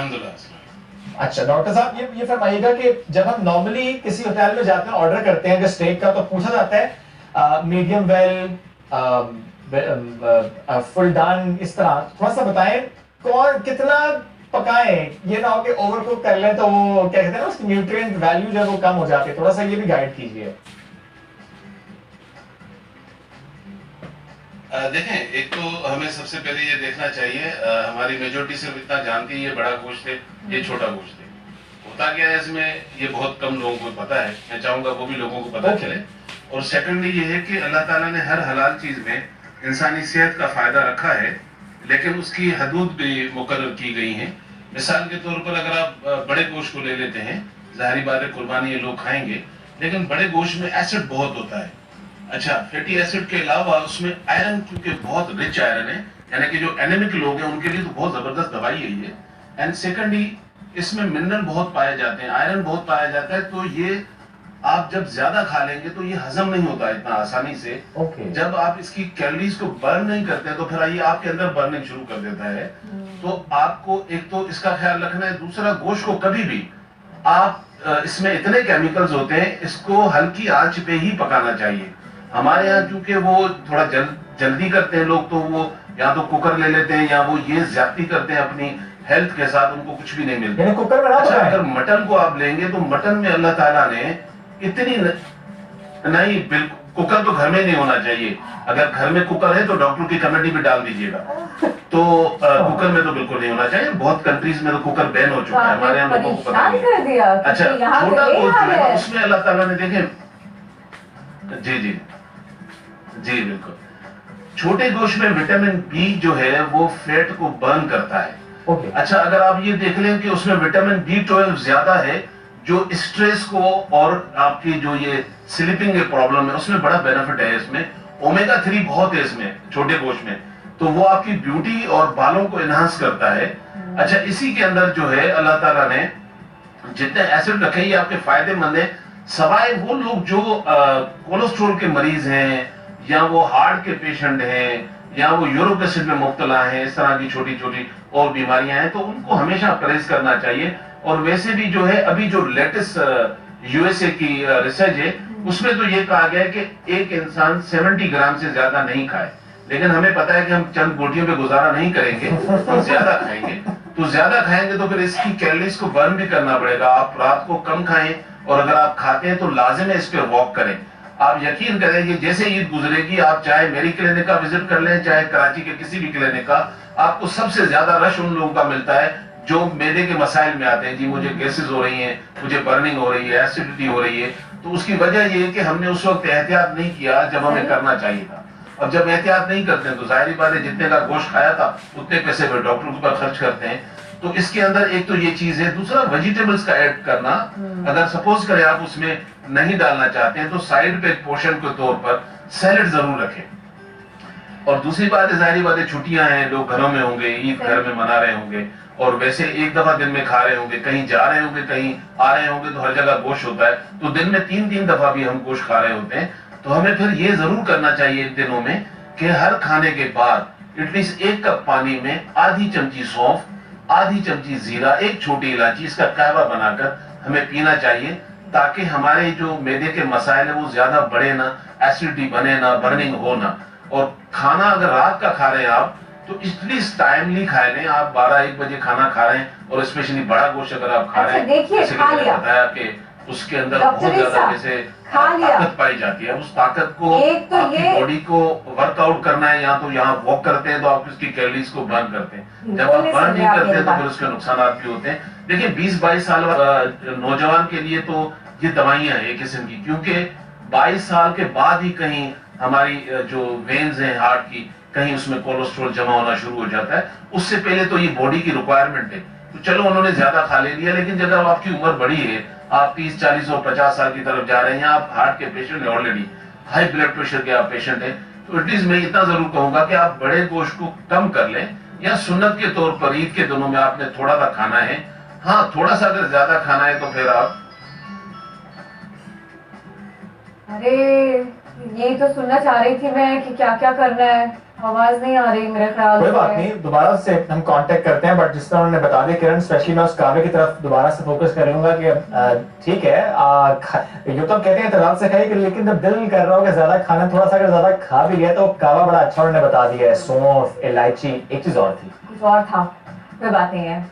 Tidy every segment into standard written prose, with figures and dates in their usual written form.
अल्हम्दुलिल्लाह। अच्छा डॉक्टर साहब ये फरमाइएगा कि जब हम नॉर्मली किसी होटल में जाते हैं ऑर्डर करते हैं अगर स्टेक का तो पूछा जाता है मीडियम वेल फुल डन, इस तरह थोड़ा सा बताएं कौन कितना पकाएं, ये ना हो कि ओवर कुक कर लें तो वो क्या कहते हैं ना उसकी न्यूट्रिएंट वैल्यू जो है वो कम हो जाती है, थोड़ा सा ये भी गाइड कीजिए। देखें, एक तो हमें सबसे पहले ये देखना चाहिए, हमारी मेजोरिटी सिर्फ इतना जानती है ये बड़ा गोश्त है, ये छोटा गोश्त है। होता क्या है इसमें, ये बहुत कम लोगों को पता है, मैं चाहूंगा वो भी लोगों को पता चले। और सेकंडली ये है कि अल्लाह ताला ने हर हलाल चीज में इंसानी सेहत का फायदा रखा है, लेकिन उसकी हदूद भी मुकर्रर की गई हैं। मिसाल के तौर पर अगर आप बड़े गोश्त को ले लेते हैं, ज़ाहिरी बात है कुर्बानी ये लोग खाएंगे, लेकिन बड़े गोश्त में एसिड बहुत होता है। अच्छा, फैटी एसिड के अलावा उसमें आयरन, क्योंकि बहुत रिच आयरन है, यानी कि जो एनेमिक लोग हैं उनके लिए तो बहुत जबरदस्त दवाई है ये। एंड सेकंडली इसमें मिनरल बहुत पाए जाते हैं, आयरन बहुत पाया जाता है, तो ये आप जब ज्यादा खा लेंगे तो ये हजम नहीं होता इतना आसानी से। जब आप इसकी कैलोरीज को बर्न नहीं करते तो फिर ये आपके अंदर बर्निंग शुरू कर देता है। तो आपको एक तो इसका ख्याल रखना है, दूसरा गोश्त को कभी भी आप इसमें इतने केमिकल्स होते हैं, इसको हल्की आंच पे ही पकाना चाहिए। हमारे यहाँ चूंकि वो थोड़ा जल्दी करते हैं लोग, तो वो या तो कुकर ले लेते हैं या वो ये ज्यादती करते हैं अपनी हेल्थ के साथ, उनको कुछ भी नहीं मिलता। कुकर में अच्छा, अगर मटन को आप लेंगे तो मटन में अल्लाह ताला ने इतनी नहीं, बिल्कुल कुकर तो घर में नहीं होना चाहिए। अगर घर में कुकर है तो डॉक्टर की कमेटी भी डाल दीजिएगा। तो कुकर में तो बिल्कुल नहीं होना चाहिए, बहुत कंट्रीज में तो कुकर बैन हो चुका है, हमारे यहाँ लोगों को पता नहीं। अच्छा, छोटा गोश्त जो है उसमें अल्लाह ताला ने देखे, जी जी जी बिल्कुल, छोटे गोश्त में विटामिन बी जो है वो फैट को बर्न करता है। अच्छा, अगर आप ये देख लें कि उसमें विटामिन B12 ज्यादा है, जो स्ट्रेस को और आपकी जो ये स्लीपिंग के प्रॉब्लम है उसमें बड़ा बेनिफिट है। इसमें ओमेगा 3 बहुत है इसमें छोटे गोश्त में, तो वो आपकी ब्यूटी और बालों को एनहांस करता है। अच्छा, इसी के अंदर जो है अल्लाह ताला ने जितने एसिड रखे ये आपके फायदेमंद है, सवाए वो लोग जो कोलेस्ट्रॉल के मरीज हैं या वो हार्ट के पेशेंट हैं या वो यूरिक एसिड में मुब्तला हैं, इस तरह की छोटी छोटी और बीमारियां हैं, तो उनको हमेशा परहेज करना चाहिए। और वैसे भी जो है अभी जो लेटेस्ट यूएसए की रिसर्च है उसमें तो ये कहा गया है कि एक इंसान 70 ग्राम से ज्यादा नहीं खाए, लेकिन हमें पता है कि हम चंद बोटियों पे गुजारा नहीं करेंगे, हम ज्यादा खाएंगे। तो ज्यादा खाएंगे तो फिर इसकी कैलोरीज को बर्न भी करना पड़ेगा। आप रात को कम खाएं, और अगर आप खाते हैं तो लाजिम है इस पे वॉक करें। आप यकीन करें कि जैसे ईद गुजरेगी, आप चाहे मेरी क्लिनिक का विजिट कर लें, चाहे कराची के किसी भी क्लिनिक का, आपको सबसे ज्यादा रश उन लोगों का मिलता है जो मैदे के मसाइल में आते हैं। जी मुझे गैसेस हो रही हैं, मुझे बर्निंग हो रही है, एसिडिटी हो रही है। तो उसकी वजह ये है कि हमने उस वक्त एहतियात नहीं किया जब हमें करना चाहिए था। अब जब एहतियात नहीं करते हैं तो जाहिर बात है जितने का गोश्त खाया था उतने पैसे फिर डॉक्टर के ऊपर खर्च करते हैं। तो इसके अंदर एक तो ये चीज है, दूसरा वेजिटेबल्स का ऐड करना। अगर सपोज करें आप उसमें नहीं डालना चाहते हैं तो साइड पे पोर्शन के तौर पर सैलेड जरूर रखें। और दूसरी बात है, जाहिर बात है छुट्टियां हैं, लोग घरों में होंगे, ईद घर में मना रहे होंगे, और वैसे एक दफा दिन में खा रहे होंगे, कहीं जा रहे होंगे, कहीं आ रहे होंगे, तो हर जगह गोश्त होता है, तो दिन में 3-3 दफा भी हम गोश्त खा रहे होते हैं। तो हमें फिर ये जरूर करना चाहिए इन दिनों में कि हर खाने के बाद एटलीस्ट 1 कप पानी में आधी चमची सौंफ, आधी चमची जीरा, 1 छोटी इलायची, इसका कहवा बनाकर हमें पीना चाहिए, ताकि हमारे जो मैदे के मसाइल है वो ज्यादा बढ़े ना, एसिडिटी बने ना, बर्निंग हो ना। और खाना अगर रात का खा रहे हैं आप तो एटलीस्ट टाइमली खा लें। आप 12-1 बजे खाना खा रहे हैं और स्पेशली बड़ा गोश्त अगर आप खा रहे हैं, जैसे कि मैंने बताया कि उसके अंदर बहुत ज्यादा जैसे ताकत पाई जाती है। उस ताकत को आपकी बॉडी को वर्कआउट करना है, या तो यहाँ वॉक करते हैं तो आप उसकी कैलोरीज को बर्न करते हैं, जब आप बर्न नहीं करते हैं तो फिर उसके नुकसान भी होते हैं। देखिए 20-22 साल नौजवान के लिए तो ये दवाइयां हैं एक किस्म की, क्योंकि 22 साल के बाद ही कहीं हमारी जो वेन्स हैं हार्ट की, कहीं उसमें कोलेस्ट्रॉल जमा होना शुरू हो जाता है। उससे पहले तो ये बॉडी की रिक्वायरमेंट है। तो चलो उन्होंने ज्यादा खा ले लिया, लेकिन जब आपकी उम्र बड़ी है, आप 30, 40 और 50 साल की तरफ जा रहे हैं, आप हार्ट के पेशेंट हैं, ऑलरेडी हाई ब्लड प्रेशर के आप पेशेंट हैं, तो एटलीस्ट मैं इतना जरूर कहूंगा कि आप बड़े गोश्त को कम कर लें, या सुन्नत के तौर पर ईद के दिनों में आपने थोड़ा सा खाना है। हाँ, थोड़ा सा अगर ज्यादा खाना है तो फिर आप, अरे ये तो सुनना चाह रही थी मैं कि क्या क्या करना है। आवाज नहीं आ रही मेरे ख्याल कोई बात से। नहीं, दोबारा से हम कांटेक्ट करते हैं, बट जिस तरह उन्होंने बता दिया किरण, स्पेशली मैं उस कावे की तरफ दोबारा से फोकस कर लूंगा कि ठीक है, यूँ तो कहते हैं इत्तेदाल से खाइए, लेकिन जब दिल कर रहा हो कि ज्यादा खाना, थोड़ा सा अगर ज्यादा खा भी लिया तो कावा बड़ा अच्छा उन्होंने बता दिया है, सौंफ, इलायची, एक चीज और थी। कुछ और था, कोई बात नहीं है।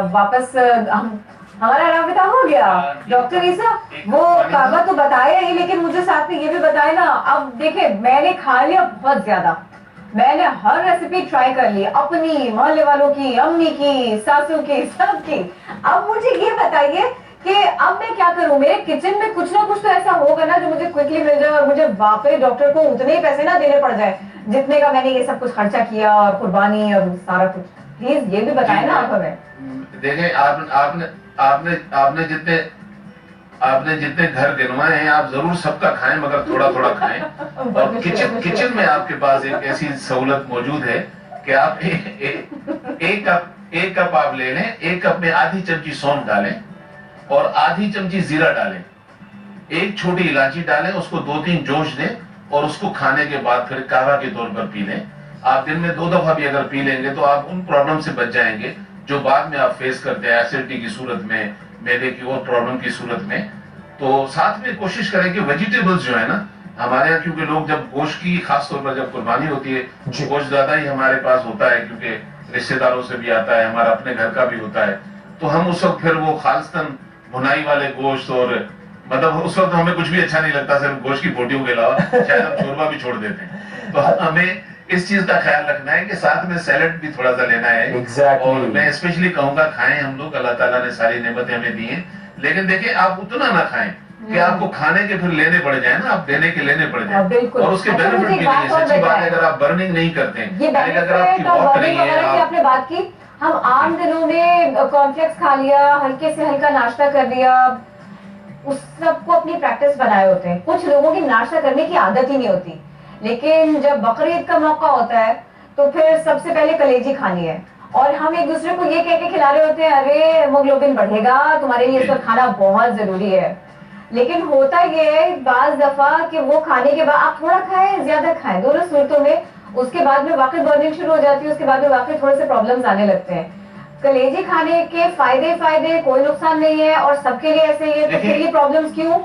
वापस हम हमारा राबिता हो गया। डॉक्टर ईसा, वो कावा तो बताया ही, लेकिन मुझे साथ में ये भी बताया ना। अब देखिए, मैंने खा लिया बहुत ज्यादा, मैंने हर रेसिपी ट्राई कर ली, अपनी, मोहल्ले वालों की, अम्मी की, सासू की, सबकी। अब मुझे ये बताइए कि अब मैं क्या करूं? मेरे किचन में कुछ ना कुछ तो ऐसा होगा ना जो मुझे क्विकली मिल जाए और मुझे वापस डॉक्टर को उतने ही पैसे ना देने पड़ जाए जितने का मैंने ये सब कुछ खर्चा किया और कुर्बानी और सारा कुछ। प्लीज ये भी बताएं ना आप हमें। देखें, आपने जितने घर गिनवाए हैं, आप जरूर सबका खाएं, मगर थोड़ा थोड़ा खाएं। और किचन में आपके पास एक ऐसी सहूलत मौजूद है कि आप एक कप आप ले लें, एक कप में आधी चमची सौंफ डालें और आधी चमची जीरा डालें, एक छोटी इलायची डालें, उसको 2-3 जोश दें और उसको खाने के बाद फिर कावा के तौर पर पी लें। आप दिन में 2 दफा भी अगर पी लेंगे तो आप उन प्रॉब्लम से बच जाएंगे जो बाद में आप फेस करते हैं, एसिडिटी की सूरत में, मैदे की और प्रॉब्लम की सूरत में। तो साथ में कोशिश करें कि वेजिटेबल्स जो है ना, हमारे यहाँ क्योंकि लोग जब गोश्त की, खास तौर पर जब कुर्बानी होती है, गोश्त ज्यादा ही हमारे पास होता है क्योंकि रिश्तेदारों से भी आता है, हमारा अपने घर का भी होता है, तो हम उस वक्त फिर वो खालिस्तान भुनाई वाले गोश्त, और मतलब उस वक्त हमें कुछ भी अच्छा नहीं लगता सिर्फ गोश्त की बोटियों के अलावा, शायद हम शोरबा भी छोड़ देते हैं। तो हमें इस चीज का ख्याल रखना है कि साथ में सैलेड भी थोड़ा सा लेना है। Exactly. और मैं स्पेशली कहूंगा खाएं हम लोग, अल्लाह ताला ने सारी नेमतें हमें दी हैं, लेकिन देखिए आप उतना ना खाएं कि आपको खाने के फिर लेने पड़ जाए ना, आप देने के लेने पड़ जाए, और उसके बेनिफिट भी नहीं है। सच्ची बात है, अगर आप बर्निंग नहीं करते हैं, ये अगर आपकी वॉक नहीं है, आपने बात की, हम आम दिनों में कॉर्नफ्लेक्स खा लिया, हल्के से हल्का नाश्ता कर लिया, उस सबको अपनी प्रैक्टिस बनाए होते हैं। कुछ लोगों की नाश्ता करने की आदत ही नहीं होती, लेकिन जब बकरीद का मौका होता है तो फिर सबसे पहले कलेजी खानी है, और हम एक दूसरे को ये कह के खिला रहे होते हैं, अरे हेमोग्लोबिन बढ़ेगा, तुम्हारे लिए इसका खाना बहुत जरूरी है। लेकिन होता ये है बाज दफा कि वो खाने के बाद आप थोड़ा खाएं, ज्यादा खाएं, दोनों सूरतों में उसके बाद में वाकई बर्निंग शुरू हो जाती है, उसके बाद में वाकई थोड़े से प्रॉब्लम्स आने लगते हैं। कलेजी खाने के फायदे कोई नुकसान नहीं है, और सबके लिए ऐसे ही है, तो फिर ये प्रॉब्लम्स क्यों?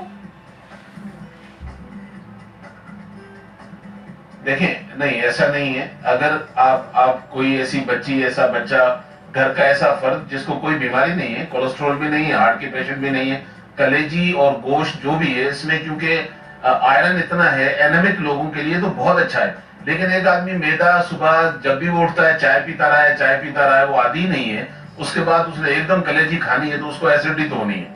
देखें, नहीं ऐसा नहीं है। अगर आप कोई ऐसी बच्ची, ऐसा बच्चा, घर का ऐसा फर्द जिसको कोई बीमारी नहीं है, कोलेस्ट्रॉल भी नहीं है, हार्ट के पेशेंट भी नहीं है, कलेजी और गोश्त जो भी है इसमें क्योंकि आयरन इतना है, एनेमिक लोगों के लिए तो बहुत अच्छा है। लेकिन एक आदमी मैदा सुबह जब भी वो उठता है चाय पीता रहा है, वो आदी नहीं है, उसके बाद उसने एकदम कलेजी खानी है तो उसको एसिडिटी तो होनी है।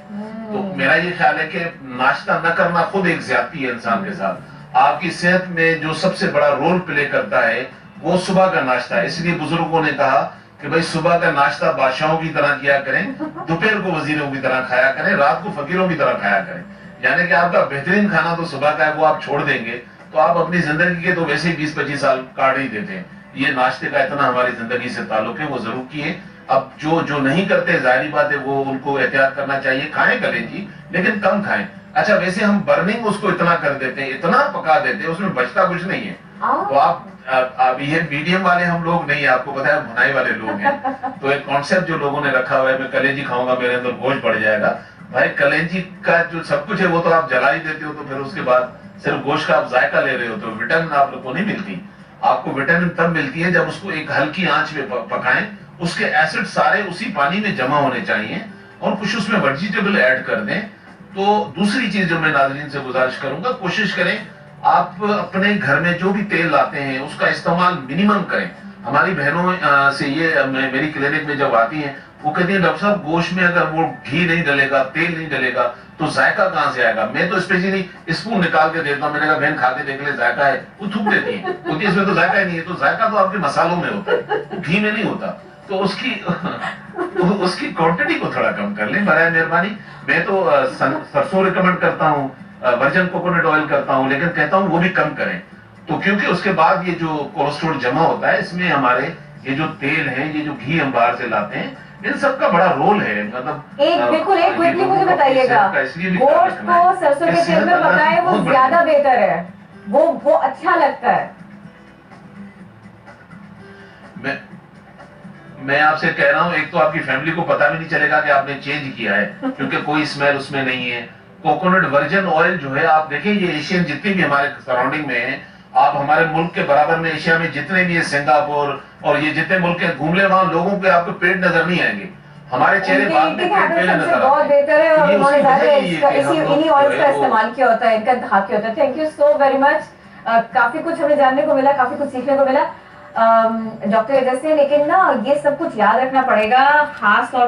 तो मेरा ये ख्याल है कि नाश्ता न करना खुद एक ज्यादती है इंसान के साथ। आपकी सेहत में जो सबसे बड़ा रोल प्ले करता है वो सुबह का नाश्ता है। इसलिए बुजुर्गों ने कहा कि भाई सुबह का नाश्ता बादशाहों की तरह किया करें, दोपहर को वजीरों की तरह खाया करें, रात को फकीरों की तरह खाया करें। यानी कि आपका बेहतरीन खाना तो सुबह का है, वो आप छोड़ देंगे तो आप अपनी जिंदगी के तो वैसे ही 20-25 साल काट ही देते हैं। ये नाश्ते का इतना हमारी जिंदगी से ताल्लुक है, वो जरूर किए। अब जो नहीं करते, जाहिर बात है वो उनको एहतियात करना चाहिए, खाएं कलेजी लेकिन कम खाएं। अच्छा, वैसे हम बर्निंग उसको इतना कर देते हैं, इतना पका देते हैं, उसमें बचता कुछ नहीं है। तो आप ये मीडियम वाले हम लोग नहीं, आपको पता है भुनाई वाले लोग हैं। तो एक कॉन्सेप्ट जो लोगों ने रखा हुआ है, मैं कलेजी खाऊंगा मेरे अंदर गोश्त बढ़ जाएगा। भाई कलेजी का जो सब कुछ है वो तो आप जला ही देते हो, तो फिर उसके बाद सिर्फ गोश्त का आप जायका ले रहे हो, तो विटामिन आप लोग को नहीं मिलती। आपको विटामिन तब मिलती है जब उसको एक हल्की आंच में पकाएं, उसके एसिड सारे उसी पानी में जमा होने चाहिए, और कुछ उसमें वेजिटेबल ऐड कर दें। तो दूसरी चीज जो मैं नाज़रीन से गुजारिश करूंगा, कोशिश करें आप अपने घर में जो भी तेल लाते हैं उसका इस्तेमाल मिनिमम करें। हमारी बहनों से ये मेरी क्लिनिक में जब आती हैं, वो कहती है डॉक्टर साहब गोश्त में अगर वो घी नहीं डलेगा, तेल नहीं डलेगा तो जायका कहाँ से आएगा। मैं तो स्पेशली स्पून निकाल के देता हूँ, मैंने कहा बहन खा के देख ले जायका है, वो थूक देती है, क्योंकि इसमें तो जायका ही नहीं है। तो जायका तो आपके मसालों में होता है, घी में नहीं होता। तो उसकी क्वांटिटी को थोड़ा कम कर लें बराए मेहरबानी। मैं तो सरसों रिकमेंड करता हूँ, वर्जिन कोकोनट ऑयल करता हूँ, लेकिन कहता हूँ वो भी कम करें। तो क्योंकि उसके बाद ये जो कोलेस्ट्रॉल जमा होता है, इसमें हमारे ये जो तेल है, ये जो घी हम बाहर से लाते हैं, इन सब का बड़ा रोल है। मतलब एक क्विकली मुझे बताइएगा, गोश्त को सरसों के तेल में पकाएं वो ज्यादा बेहतर है, वो अच्छा लगता है। मैं आपसे कह रहा हूँ, एक तो आपकी फैमिली को पता भी नहीं चलेगा कि आपने चेंज किया है, क्योंकि कोई स्मेल उसमें नहीं है। कोकोनट वर्जिन ऑयल जो है, आप देखें ये एशियन जितनी भी हमारे सराउंडिंग में है, आप हमारे मुल्क के बराबर में एशिया में जितने भी है, सिंगापुर और ये जितने मुल्क हैं, घूम ले, वहां लोगों के आपको पेट नजर नहीं आएंगे, हमारे चेहरे बाद में पेट पहले नजर बहुत आते हैं। बेहतर है, और ये उन्होंने उसकी ज्यादा वजह यही है कि हम लोग इन्हीं जो ऑयल्स है का वो- इस्तेमाल किया होता है, इनका इंतखाब किया होता है। Thank you so very much, काफी कुछ हमें जानने को मिला, काफी कुछ सीखने को मिला डॉक्टर एजाज से। लेकिन ना ये सब कुछ याद रखना पड़ेगा, खास तौर